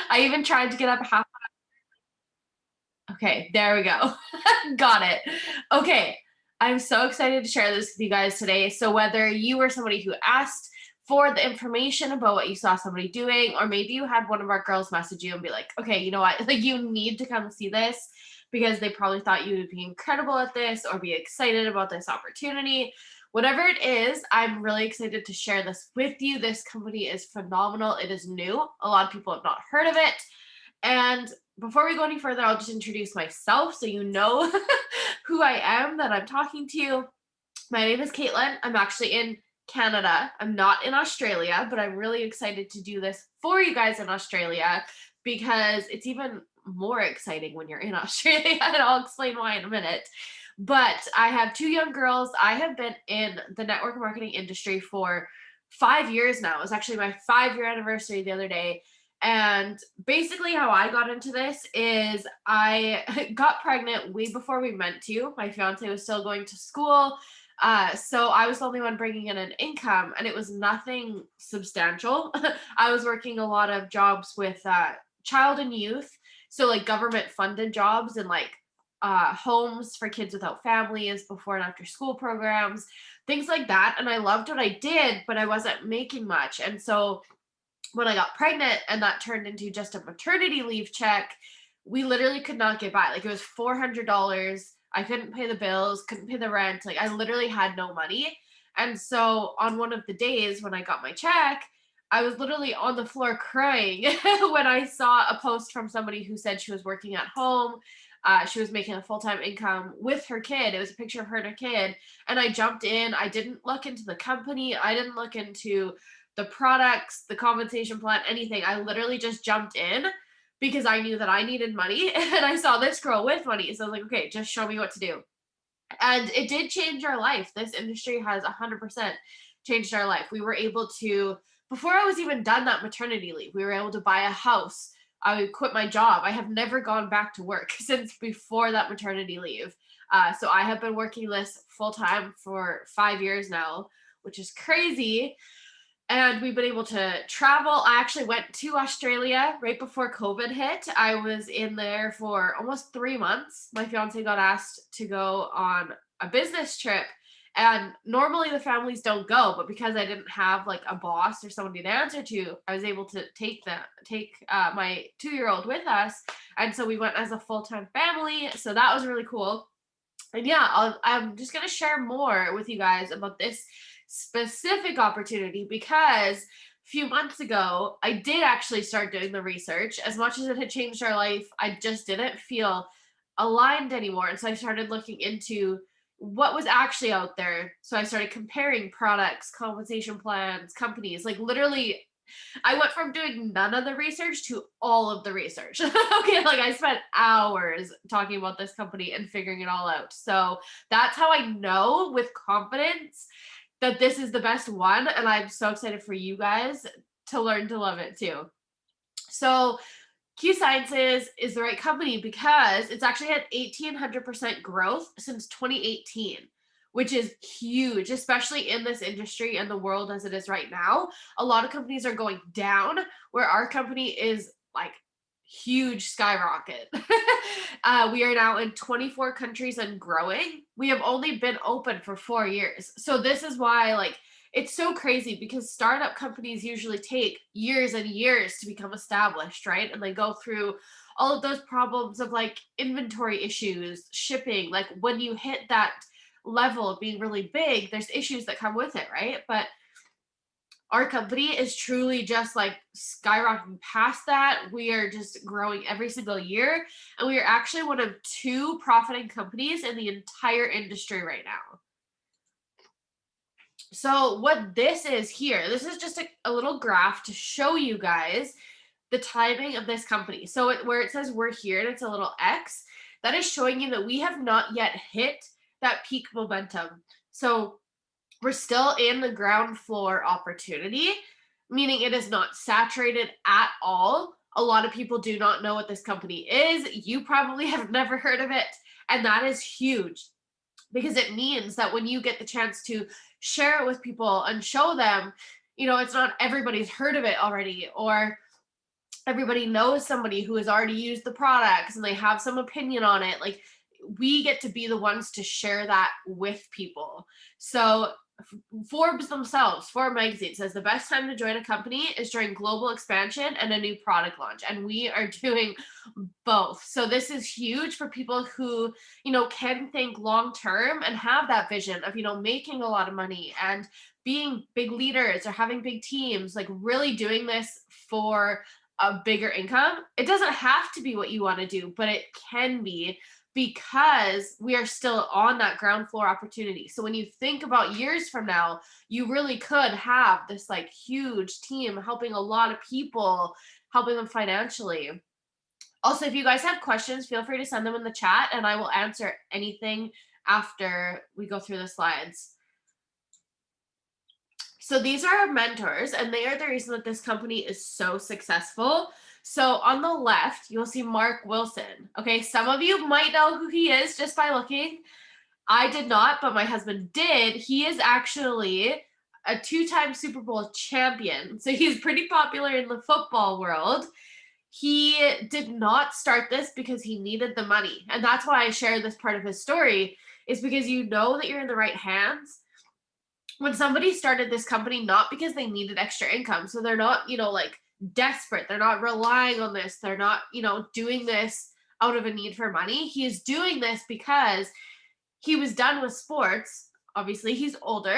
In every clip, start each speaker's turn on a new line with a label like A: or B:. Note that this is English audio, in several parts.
A: I even tried to get up half. Okay, there we go. Got it. Okay. I'm so excited to share this with you guys today. So, whether you were somebody who asked for the information about what you saw somebody doing, or maybe you had one of our girls message you and be like, okay, you know what? Like, you need to come see this because they probably thought you would be incredible at this or be excited about this opportunity. Whatever it is, I'm really excited to share this with you. This company is phenomenal. It is new. A lot of people have not heard of it. And before we go any further, I'll just introduce myself so you know who I am that I'm talking to. My name is Caitlin. I'm actually in Canada. I'm not in Australia, but I'm really excited to do this for you guys in Australia because it's even more exciting when you're in Australia, and I'll explain why in a minute. But I have two young girls. I have been in the network marketing industry for 5 years now. It was actually my 5 year anniversary the other day. And basically, how I got into this is I got pregnant way before we meant to. My fiance was still going to school. So I was the only one bringing in an income, and it was nothing substantial. I was working a lot of jobs with child and youth, so like government funded jobs and like homes for kids without families, before and after school programs, things like that. And I loved what I did, but I wasn't making much. And so when I got pregnant and that turned into just a maternity leave check, we literally could not get by. Like, it was $400. I couldn't pay the bills, couldn't pay the rent. Like, I literally had no money. And so on one of the days when I got my check, I was literally on the floor crying when I saw a post from somebody who said she was working at home. She was making a full time income with her kid. It was a picture of her and her kid. And I jumped in. I didn't look into the company, I didn't look into the products, the compensation plan, anything. I literally just jumped in because I knew that I needed money and I saw this girl with money. So I was like, okay, just show me what to do. And it did change our life. This industry has 100% changed our life. We were able to, before I was even done that maternity leave, we were able to buy a house. I quit my job. I have never gone back to work since before that maternity leave. So I have been working this full time for 5 years now, which is crazy. And we've been able to travel. I actually went to Australia right before COVID hit. I was in there for almost 3 months. My fiance got asked to go on a business trip. And normally the families don't go, but because I didn't have like a boss or somebody to answer to, I was able to take my 2 year old with us, and so we went as a full time family. So that was really cool. And yeah, I'm just going to share more with you guys about this specific opportunity because a few months ago, I did actually start doing the research. As much as it had changed our life, I just didn't feel aligned anymore. And so I started looking into what was actually out there. So I started comparing products, compensation plans, companies, like literally I went from doing none of the research to all of the research. Okay, like I spent hours talking about this company and figuring it all out. So that's how I know with confidence that this is the best one. And I'm so excited for you guys to learn to love it too. So Q Sciences is the right company because it's actually had 1,800% growth since 2018, which is huge, especially in this industry and the world as it is right now. A lot of companies are going down, where our company is like huge skyrocket. We are now in 24 countries and growing. We have only been open for 4 years. So this is why, like, it's so crazy because startup companies usually take years and years to become established, right? And they go through all of those problems of like inventory issues, shipping. Like when you hit that level of being really big, there's issues that come with it, right? But our company is truly just like skyrocketing past that. We are just growing every single year. And we are actually one of two profiting companies in the entire industry right now. So what this is here, this is just a little graph to show you guys the timing of this company. So where it says we're here and it's a little X, that is showing you that we have not yet hit that peak momentum. So we're still in the ground floor opportunity, meaning it is not saturated at all. A lot of people do not know what this company is. You probably have never heard of it. And that is huge because it means that when you get the chance to share it with people and show them, it's not everybody's heard of it already, or everybody knows somebody who has already used the products and they have some opinion on it. Like, we get to be the ones to share that with people. So Forbes themselves, Forbes magazine says the best time to join a company is during global expansion and a new product launch. And we are doing both. So this is huge for people who, can think long term and have that vision of, making a lot of money and being big leaders or having big teams, like really doing this for a bigger income. It doesn't have to be what you want to do, but it can be, because we are still on that ground floor opportunity. So when you think about years from now, you really could have this like huge team helping a lot of people, helping them financially. Also, if you guys have questions, feel free to send them in the chat and I will answer anything after we go through the slides. So these are our mentors, and they are the reason that this company is so successful. So on the left, you'll see Mark Wilson. Okay, some of you might know who he is just by looking. I did not, but my husband did. He is actually a 2-time Super Bowl champion. So he's pretty popular in the football world. He did not start this because he needed the money. And that's why I share this part of his story, is because you know that you're in the right hands when somebody started this company, not because they needed extra income. So they're not, like desperate. They're not relying on this. They're not, doing this out of a need for money. He is doing this because he was done with sports. Obviously, he's older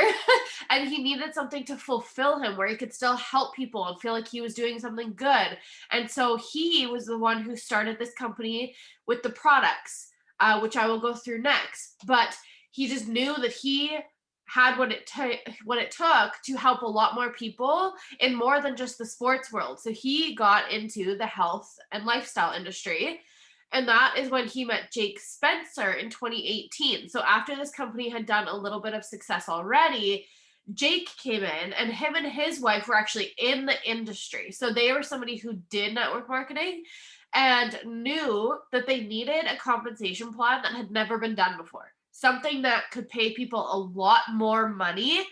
A: and he needed something to fulfill him where he could still help people and feel like he was doing something good. And so he was the one who started this company with the products, which I will go through next. But he just knew that he had what it took to help a lot more people in more than just the sports world. So he got into the health and lifestyle industry. And that is when he met Jake Spencer in 2018. So after this company had done a little bit of success already, Jake came in, and him and his wife were actually in the industry. So they were somebody who did network marketing and knew that they needed a compensation plan that had never been done before. Something that could pay people a lot more money,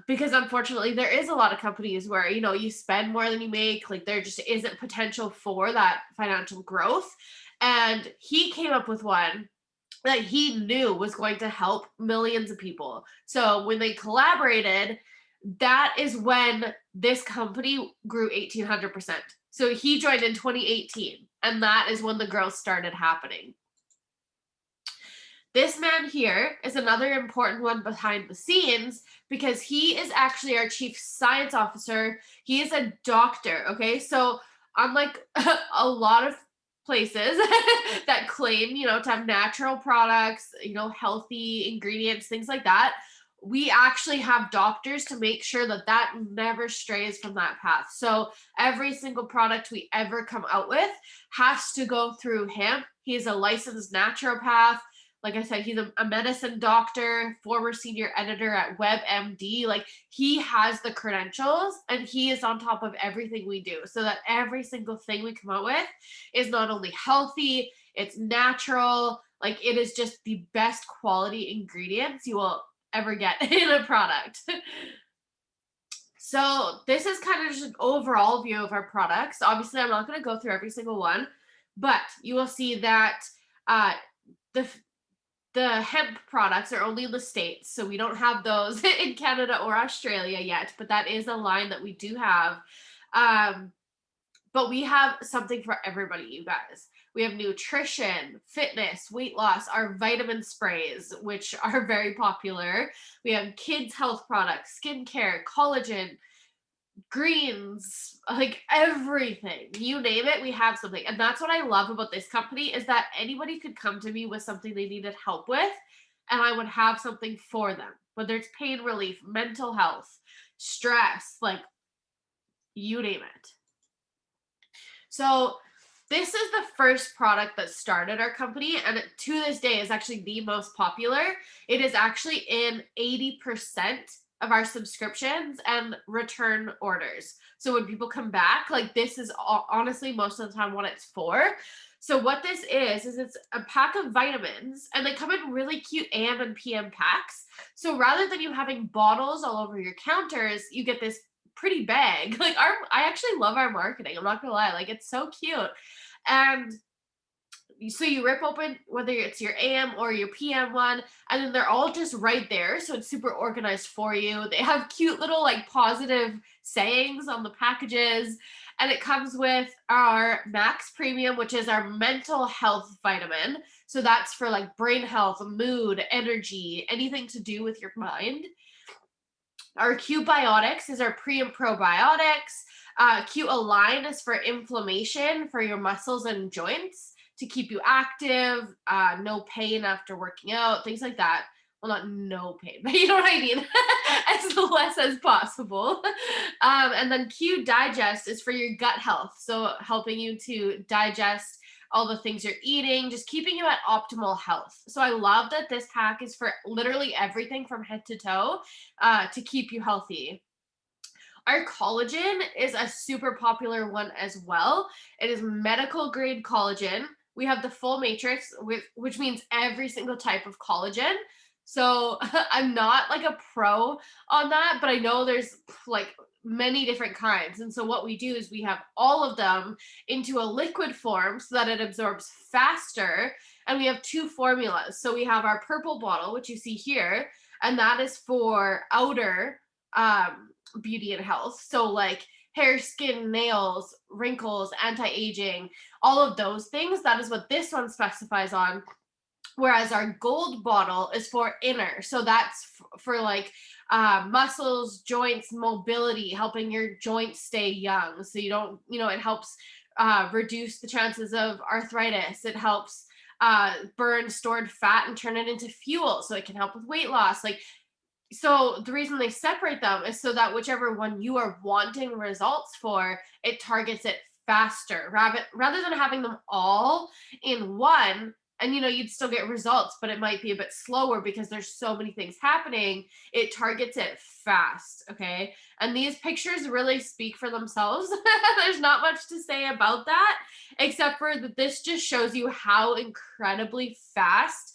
A: because unfortunately there is a lot of companies where, you spend more than you make, like there just isn't potential for that financial growth. And he came up with one that he knew was going to help millions of people. So when they collaborated, that is when this company grew 1,800%. So he joined in 2018, and that is when the growth started happening. This man here is another important one behind the scenes because he is actually our chief science officer. He is a doctor, okay? So unlike a lot of places that claim, to have natural products, healthy ingredients, things like that, we actually have doctors to make sure that that never strays from that path. So every single product we ever come out with has to go through him. He's a licensed naturopath. Like I said, he's a medicine doctor, former senior editor at WebMD. Like, he has the credentials and he is on top of everything we do so that every single thing we come out with is not only healthy, it's natural. Like, it is just the best quality ingredients you will ever get in a product. So this is kind of just an overall view of our products. Obviously, I'm not going to go through every single one, but you will see that the hemp products are only in the States, so we don't have those in Canada or Australia yet, but that is a line that we do have. But we have something for everybody, you guys. We have nutrition, fitness, weight loss, our vitamin sprays, which are very popular. We have kids' health products, skincare, collagen, greens, like everything, you name it, we have something. And that's what I love about this company, is that anybody could come to me with something they needed help with and I would have something for them, whether it's pain relief, mental health, stress, like you name it. So this is the first product that started our company, and to this day is actually the most popular. It is actually in 80% of our subscriptions and return orders. So when people come back, like, this is honestly most of the time what it's for. So what this is it's a pack of vitamins, and they come in really cute AM and PM packs. So rather than you having bottles all over your counters, you get this pretty bag. Like I actually love our marketing. I'm not gonna lie. Like it's so cute. And so you rip open whether it's your AM or your PM one, and then they're all just right there. So it's super organized for you. They have cute little like positive sayings on the packages. And it comes with our Max Premium, which is our mental health vitamin. So that's for like brain health, mood, energy, anything to do with your mind. Our Q Biotics is our pre and probiotics. Q Align is for inflammation for your muscles and joints to keep you active, no pain after working out, things like that. Well, not no pain, but you know what I mean? As less as possible. And then Q Digest is for your gut health. So helping you to digest all the things you're eating, just keeping you at optimal health. So I love that this pack is for literally everything from head to toe to keep you healthy. Our collagen is a super popular one as well. It is medical grade collagen. We have the full matrix, which means every single type of collagen. So I'm not like a pro on that, but I know there's like many different kinds. And so what we do is we have all of them into a liquid form so that it absorbs faster. And we have two formulas. So we have our purple bottle, which you see here, and that is for outer beauty and health. So like hair, skin, nails, wrinkles, anti-aging, all of those things. That is what this one specifies on. Whereas our gold bottle is for inner. So that's for like muscles, joints, mobility, helping your joints stay young. So you don't, it helps reduce the chances of arthritis. It helps burn stored fat and turn it into fuel. So it can help with weight loss. Like, so the reason they separate them is so that whichever one you are wanting results for, it targets it faster rather than having them all in one. And you'd still get results, but it might be a bit slower because there's so many things happening. It targets it fast. Okay. And these pictures really speak for themselves. There's not much to say about that, except for that this just shows you how incredibly fast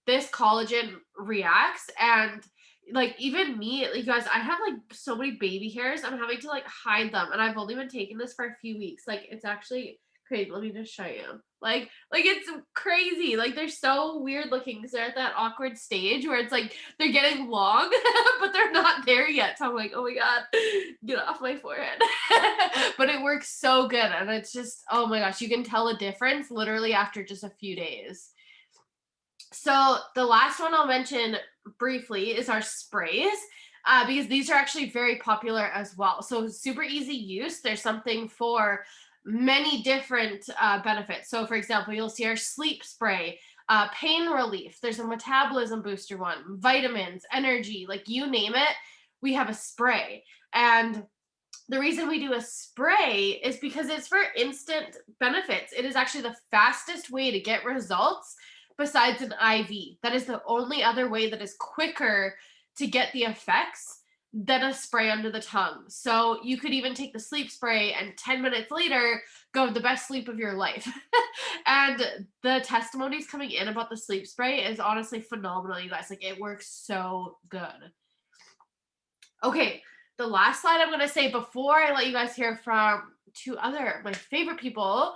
A: this collagen reacts. And like even me, like, you guys, I have like so many baby hairs. I'm having to like hide them, and I've only been taking this for a few weeks. Like it's actually crazy. Let me just show you. Like it's crazy. Like they're so weird looking because they're at that awkward stage where it's like they're getting long, but they're not there yet. So I'm like, oh my god, get off my forehead. But it works so good, and it's just, oh my gosh, you can tell a difference literally after just a few days. So the last one I'll mention briefly is our sprays, because these are actually very popular as well. So super easy use. There's something for many different benefits. So for example, you'll see our sleep spray, pain relief. There's a metabolism booster one, vitamins, energy, like you name it, we have a spray. And the reason we do a spray is because it's for instant benefits. It is actually the fastest way to get results besides an IV. That is the only other way that is quicker to get the effects than a spray under the tongue. So you could even take the sleep spray and 10 minutes later go the best sleep of your life. And the testimonies coming in about the sleep spray is honestly phenomenal, you guys. Like it works so good. Okay, the last slide I'm going to say before I let you guys hear from two other my favorite people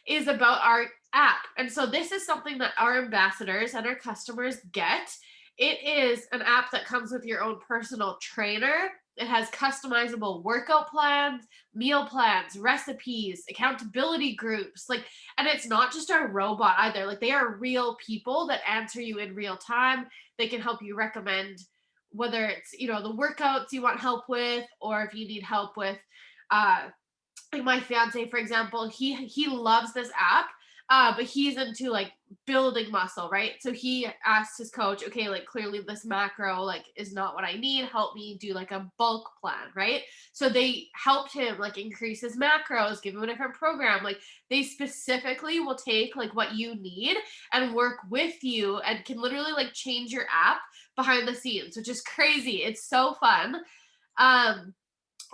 A: is about our app. And so this is something that our ambassadors and our customers get. It is an app that comes with your own personal trainer. It has customizable workout plans, meal plans, recipes, accountability groups. Like, and it's not just a robot either. Like they are real people that answer you in real time. They can help you recommend whether it's, the workouts you want help with, or if you need help with like my fiance, for example, he loves this app, but he's into like building muscle, right? So he asked his coach, okay, like clearly this macro like is not what I need. Help me do like a bulk plan, right? So they helped him like increase his macros, give him a different program. Like they specifically will take like what you need and work with you and can literally like change your app behind the scenes, which is crazy. It's so fun.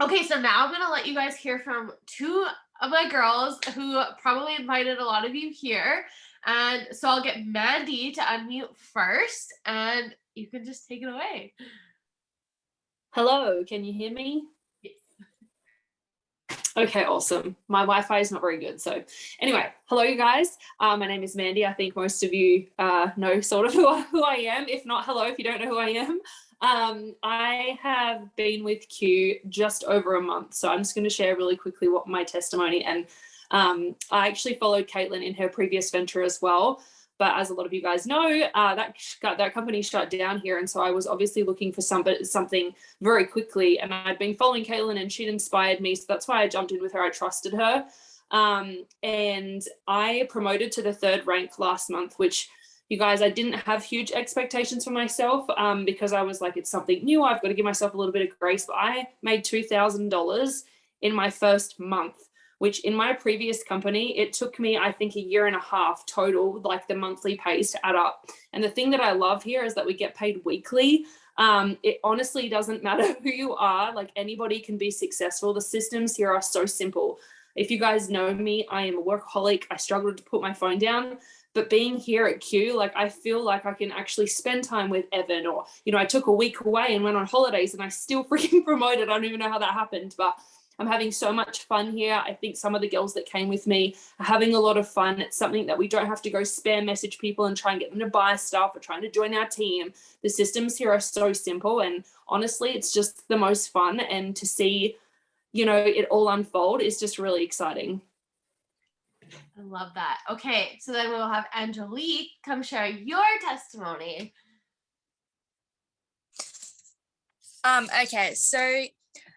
A: Okay, so now I'm gonna let you guys hear from two of my girls who probably invited a lot of you here. And so I'll get Mandy to unmute first, and you can just take it away.
B: Hello, can you hear me? Okay, awesome. My Wi-Fi is not very good. So anyway, hello you guys. My name is Mandy. I think most of you know sort of who I am. If not, hello if you don't know who I am. I have been with Q just over a month. So I'm just going to share really quickly what my testimony, and I actually followed Caitlin in her previous venture as well. But as a lot of you guys know, that company shut down here. And so I was obviously looking for something very quickly. And I'd been following Caitlin and she'd inspired me. So that's why I jumped in with her. I trusted her. And I promoted to the 3rd rank last month, which, you guys, I didn't have huge expectations for myself because I was like, it's something new. I've got to give myself a little bit of grace. But I made $2,000 in my first month, which in my previous company, it took me, I think, 1.5 years total, like the monthly pays to add up. And the thing that I love here is that we get paid weekly. It honestly doesn't matter who you are, like anybody can be successful. The systems here are so simple. If you guys know me, I am a workaholic. I struggle to put my phone down. But being here at Q, like I feel like I can actually spend time with Evan, or, I took a week away and went on holidays and I still freaking promoted. I don't even know how that happened, but I'm having so much fun here. I think some of the girls that came with me are having a lot of fun. It's something that we don't have to go spam message people and try and get them to buy stuff or trying to join our team. The systems here are so simple, and honestly, it's just the most fun. And to see, it all unfold is just really exciting.
A: I love that. Okay, so then we'll have Angelique come share your testimony.
C: Okay, so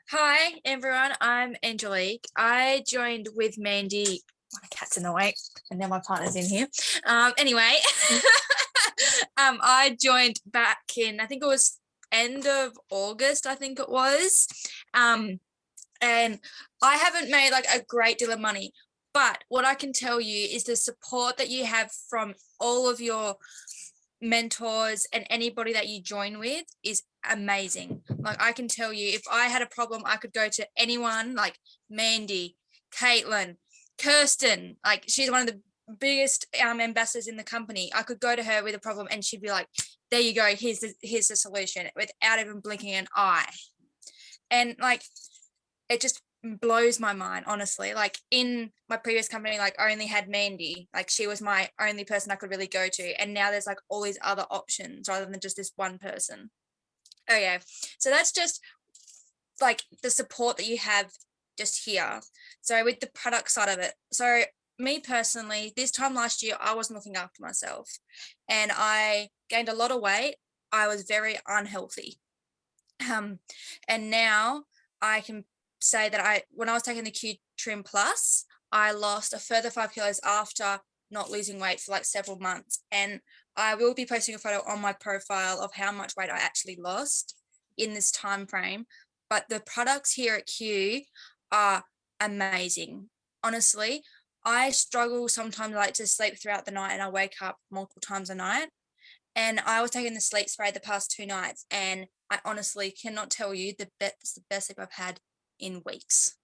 C: hi everyone, I'm Angelique. I joined with Mandy. My cat's in the way, and now my partner's in here. Anyway, I joined back in, I think it was end of August, I think it was. And I haven't made like a great deal of money, but what I can tell you is the support that you have from all of your mentors and anybody that you join with is amazing. Like I can tell you, if I had a problem, I could go to anyone like Mandy, Caitlin, Kirsten. Like she's one of the biggest ambassadors in the company. I could go to her with a problem and she'd be like, there you go, here's the solution, without even blinking an eye. And like it just blows my mind, honestly. Like in my previous company, like I only had Mandy, like she was my only person I could really go to, and now there's like all these other options rather than just this one person. Okay, so that's just like the support that you have just here. So with the product side of it, so me personally, this time last year I wasn't looking after myself and I gained a lot of weight. I was very unhealthy, and now I can say that when I was taking the Q Trim Plus, I lost a further 5 kilos after not losing weight for like several months. And I will be posting a photo on my profile of how much weight I actually lost in this time frame. But the products here at Q are amazing. Honestly, I struggle sometimes like to sleep throughout the night, and I wake up multiple times a night. And I was taking the sleep spray the past 2 nights, and I honestly cannot tell you the best sleep I've had in weeks.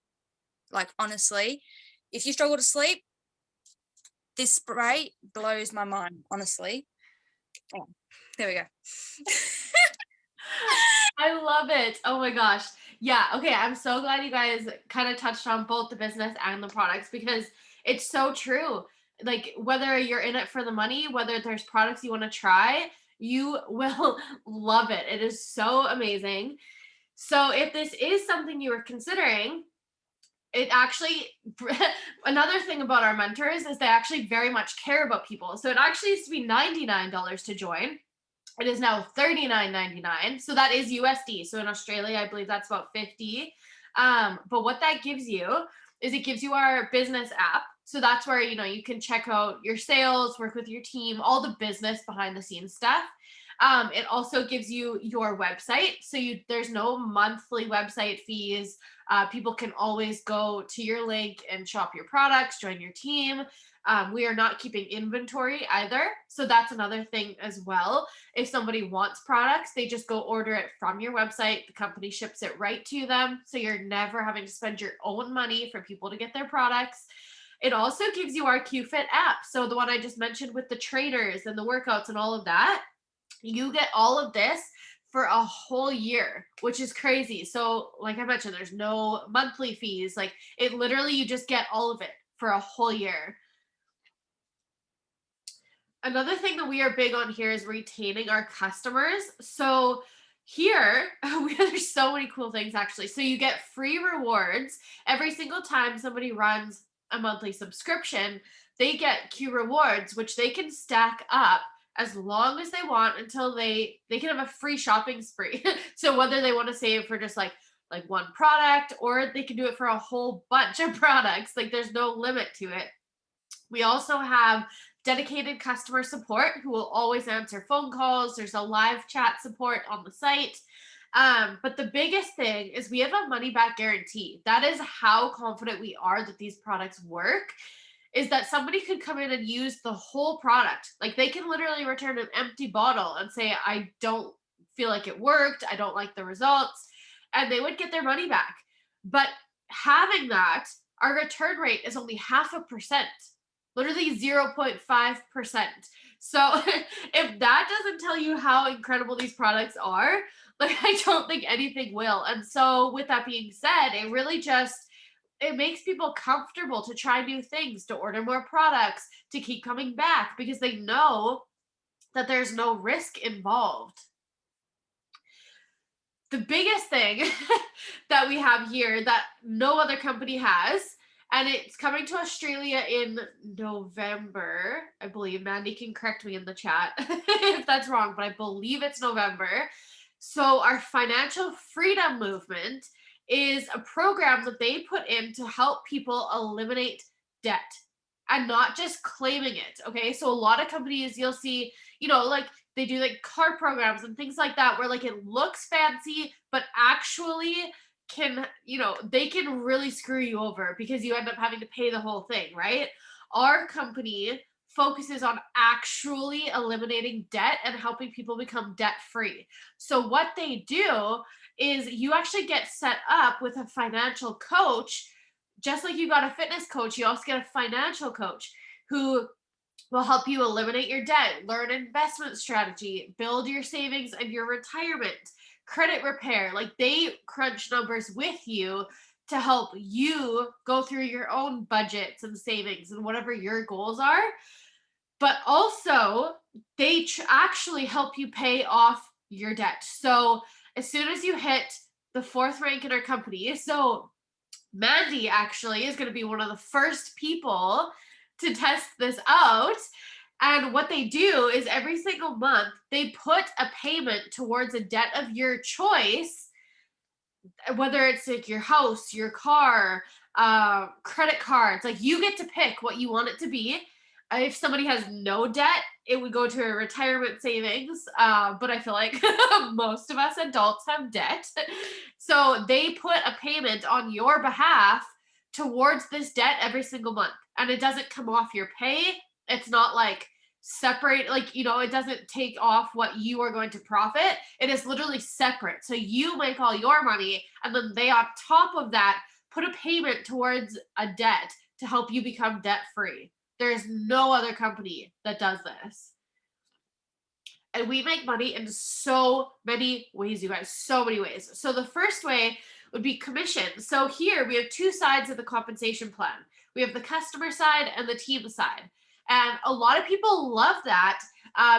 C: Like honestly, if you struggle to sleep, this spray blows my mind, honestly. Oh, there we go.
A: I love it. Oh my gosh. Yeah. Okay. I'm so glad you guys kind of touched on both the business and the products, because it's so true. Like whether you're in it for the money, whether there's products you want to try, you will love it. It is so amazing. So if this is something you are considering, it actually another thing about our mentors is they actually very much care about people. So it actually used to be $99 to join. It is now $39.99. So that is USD. So in Australia, I believe that's about 50. But what that gives you is it gives you our business app. So that's where, you can check out your sales, work with your team, all the business behind the scenes stuff. It also gives you your website. So there's no monthly website fees. People can always go to your link and shop your products, join your team. We are not keeping inventory either. So that's another thing as well. If somebody wants products, they just go order it from your website. The company ships it right to them. So you're never having to spend your own money for people to get their products. It also gives you our QFit app. So the one I just mentioned with the trainers and the workouts and all of that, you get all of this for a whole year, which is crazy. So like I mentioned, there's no monthly fees. Like it literally, you just get all of it for a whole year. Another thing that we are big on here is retaining our customers. So here, there's so many cool things actually. So you get free rewards every single time somebody runs a monthly subscription. They get Q rewards, which they can stack up as long as they want until they can have a free shopping spree. So whether they want to save for just like one product, or they can do it for a whole bunch of products, like there's no limit to it. We also have dedicated customer support who will always answer phone calls. There's a live chat support on the site. But the biggest thing is we have a money back guarantee. That is how confident we are that these products work, is that somebody could come in and use the whole product. Like they can literally return an empty bottle and say, I don't feel like it worked. I don't like the results. And they would get their money back. But having that, our return rate is only 0.5%. Literally 0.5%. So if that doesn't tell you how incredible these products are, like I don't think anything will. And so with that being said, it really just, it makes people comfortable to try new things, to order more products, to keep coming back because they know that there's no risk involved. The biggest thing that we have here that no other company has, and it's coming to Australia in November, I believe. Mandy can correct me in the chat if that's wrong, but I believe it's November. So our financial freedom movement is a program that they put in to help people eliminate debt and not just claiming it. Okay. So a lot of companies you'll see, like they do like car programs and things like that where like it looks fancy, but actually they can really screw you over because you end up having to pay the whole thing, right? Our company focuses on actually eliminating debt and helping people become debt free. So what they do is you actually get set up with a financial coach. Just like you got a fitness coach, you also get a financial coach who will help you eliminate your debt, learn investment strategy, build your savings and your retirement, credit repair. Like they crunch numbers with you to help you go through your own budgets and savings and whatever your goals are. But also they actually help you pay off your debt. So as soon as you hit the 4th rank in our company, so Mandy actually is going to be one of the first people to test this out. And what they do is every single month, they put a payment towards a debt of your choice, whether it's like your house, your car, credit cards. Like you get to pick what you want it to be. If somebody has no debt, it would go to a retirement savings. But I feel like most of us adults have debt. So they put a payment on your behalf towards this debt every single month. And it doesn't come off your pay. It's not like separate, it doesn't take off what you are going to profit. It is literally separate. So you make all your money and then they on top of that put a payment towards a debt to help you become debt free. There's no other company that does this. And we make money in so many ways, you guys, so many ways. So the first way would be commission. So here we have 2 sides of the compensation plan. We have the customer side and the team side. And a lot of people love that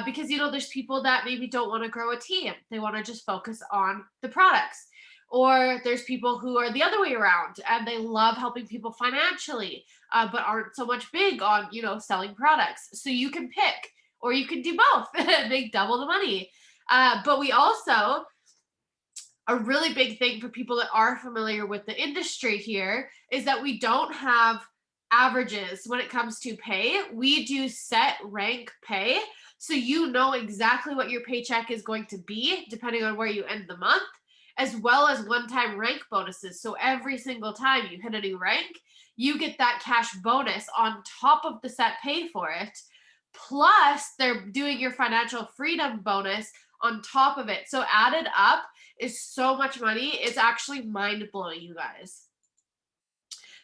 A: because, there's people that maybe don't want to grow a team. They want to just focus on the products. Or there's people who are the other way around and they love helping people financially, but aren't so much big on, selling products. So you can pick, or you can do both, make double the money. But we also, a really big thing for people that are familiar with the industry here is that we don't have averages when it comes to pay. We do set rank pay. So you know exactly what your paycheck is going to be depending on where you end the month, as well as one-time rank bonuses. So every single time you hit a new rank, you get that cash bonus on top of the set pay for it. Plus, they're doing your financial freedom bonus on top of it. So added up is so much money. It's actually mind-blowing, you guys.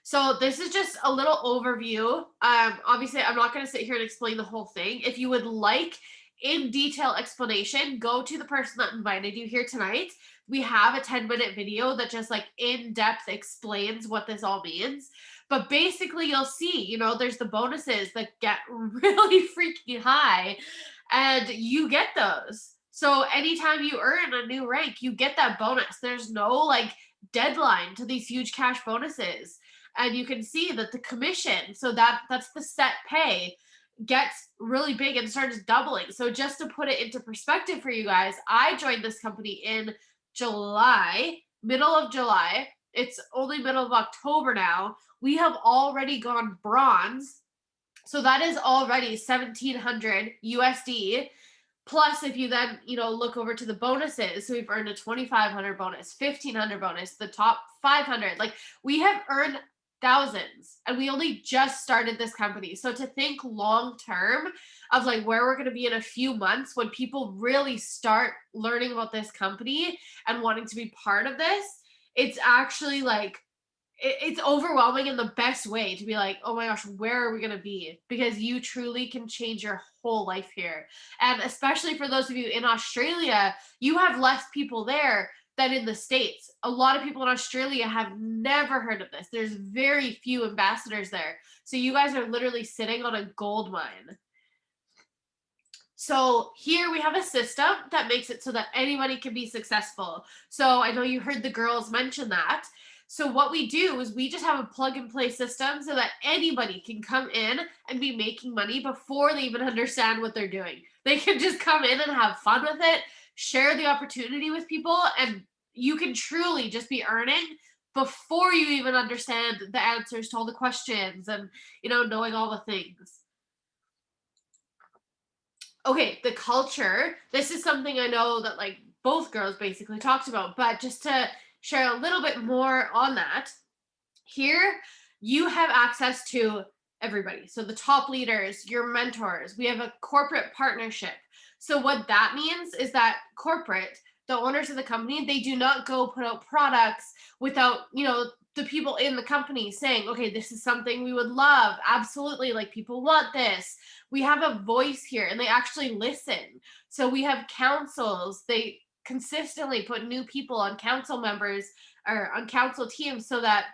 A: So this is just a little overview. Obviously, I'm not going to sit here and explain the whole thing. If you would like in detail explanation, go to the person that invited you here tonight. We have a 10-minute video that just like in depth explains what this all means. But basically, you'll see, you know, there's the bonuses that get really freaking high, and you get those. So anytime you earn a new rank, you get that bonus. There's no like deadline to these huge cash bonuses. And you can see that the commission, so that's the set pay, gets really big and starts doubling. So just to put it into perspective for you guys, I joined this company in July, middle of July. It's only middle of October now. We have already gone bronze. So that is already 1700 USD. Plus, if you then, you know, look over to the bonuses, so we've earned a 2500 bonus, 1500 bonus, the top 500. Like we have earned thousands, and we only just started this company. So to think long term of like where we're going to be in a few months when people really start learning about this company and wanting to be part of this, it's actually like it's overwhelming in the best way to be like, oh my gosh, where are we going to be? Because you truly can change your whole life here. And especially for those of you in Australia, you have less people there than in the States. A lot of people in Australia have never heard of this. There's very few ambassadors there. So you guys are literally sitting on a gold mine. So here we have a system that makes it so that anybody can be successful. So I know you heard the girls mention that. So what we do is we just have a plug and play system so that anybody can come in and be making money before they even understand what they're doing. They can just come in and have fun with it, share the opportunity with people, and you can truly just be earning before you even understand the answers to all the questions and, you know, knowing all the things. Okay, the culture. This is something I know that like both girls basically talked about, but just to share a little bit more on that, here you have access to everybody. So the top leaders, your mentors, we have a corporate partnership. So what that means is that corporate, the owners of the company, they do not go put out products without, you know, the people in the company saying, okay, this is something we would love. Absolutely. Like people want this. We have a voice here and they actually listen. So we have councils. They consistently put new people on council members or on council teams so that,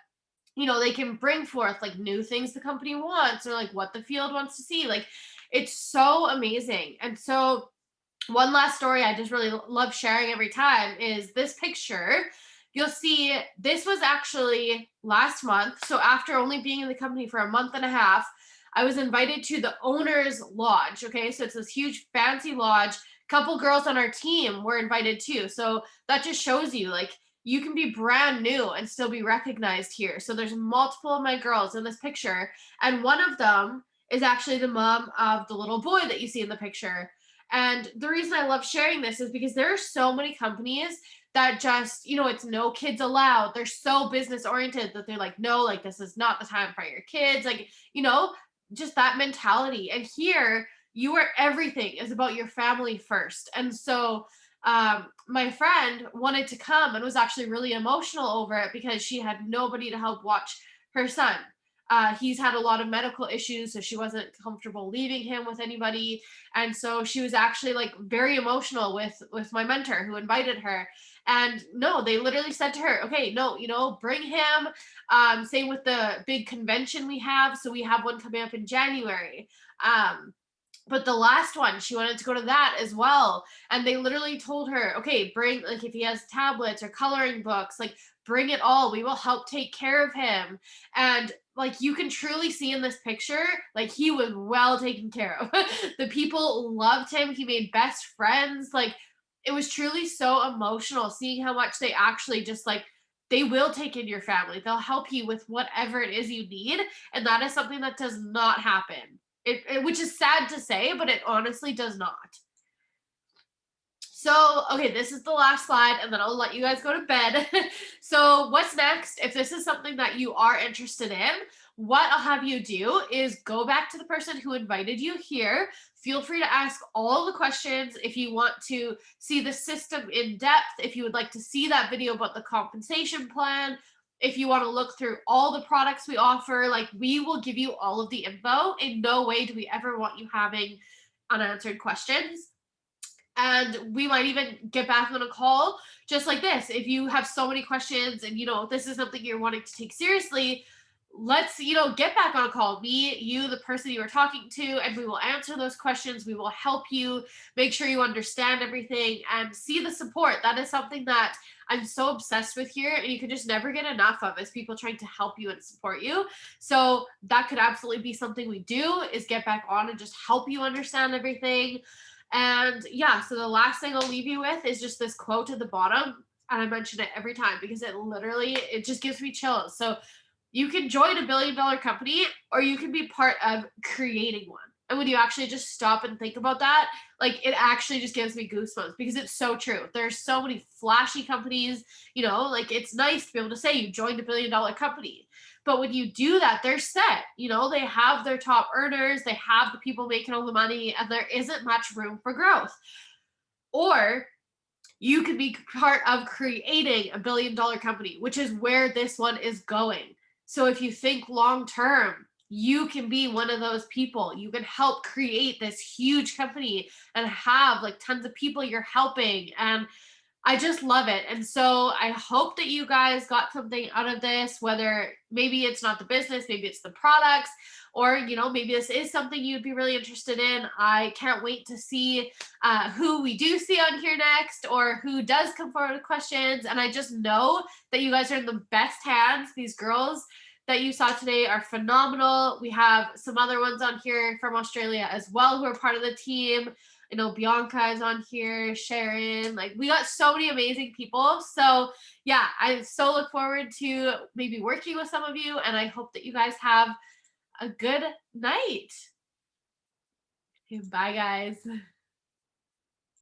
A: you know, they can bring forth like new things the company wants or like what the field wants to see. Like it's so amazing. And so one last story I just really love sharing every time is this picture. You'll see this was actually last month. So after only being in the company for a month and a half, I was invited to the owner's lodge. Okay, so it's this huge fancy lodge. Couple girls on our team were invited too. So that just shows you like you can be brand new and still be recognized here. So there's multiple of my girls in this picture, and one of them is actually the mom of the little boy that you see in the picture. And the reason I love sharing this is because there are so many companies that just, you know, it's no kids allowed. They're so business oriented that they're like, no, like this is not the time for your kids. Like, you know, just that mentality. And here, you are everything is about your family first. And so my friend wanted to come and was actually really emotional over it because she had nobody to help watch her son. He's had a lot of medical issues, so she wasn't comfortable leaving him with anybody. And so she was actually like very emotional with my mentor who invited her. And no, they literally said to her, okay, no, you know, bring him. Same with the big convention we have. So we have one coming up in January. But the last one, she wanted to go to that as well. And they literally told her, okay, bring, like, if he has tablets or coloring books, like, bring it all. We will help take care of him. And, like, you can truly see in this picture, like, he was well taken care of. The people loved him. He made best friends. Like, it was truly so emotional seeing how much they actually just, like, they will take in your family. They'll help you with whatever it is you need. And that is something that does not happen. Which is sad to say, but it honestly does not. So, okay, this is the last slide, and then I'll let you guys go to bed. So what's next? If this is something that you are interested in, what I'll have you do is go back to the person who invited you here. Feel free to ask all the questions if you want to see the system in depth, if you would like to see that video about the compensation plan, if you want to look through all the products we offer, like we will give you all of the info. In no way do we ever want you having unanswered questions. And we might even get back on a call just like this. If you have so many questions and, this is something you're wanting to take seriously, let's, get back on a call. Me, you, the person you were talking to, and we will answer those questions. We will help you make sure you understand everything and see the support. That is something that I'm so obsessed with here, and you can just never get enough of, is people trying to help you and support you. So that could absolutely be something we do, is get back on and just help you understand everything. And yeah, so the last thing I'll leave you with is just this quote at the bottom. And I mention it every time because it just gives me chills. So you can join $1 billion company, or you can be part of creating one. And when you actually just stop and think about that, like, it actually just gives me goosebumps because it's so true. There's so many flashy companies, like, it's nice to be able to say you joined $1 billion company. But when you do that, they're set. They have their top earners, they have the people making all the money, and there isn't much room for growth. Or you could be part of creating $1 billion company, which is where this one is going. So if you think long term, you can be one of those people. You can help create this huge company and have like tons of people you're helping. And I just love it. And so I hope that you guys got something out of this, whether maybe it's not the business, maybe it's the products, or, maybe this is something you'd be really interested in. I can't wait to see who we do see on here next, or who does come forward with questions. And I just know that you guys are in the best hands. These girls that you saw today are phenomenal. We have some other ones on here from Australia as well who are part of the team. I know Bianca is on here, Sharon, like, we got so many amazing people. So yeah, I so look forward to maybe working with some of you, and I hope that you guys have a good night. Okay, bye guys.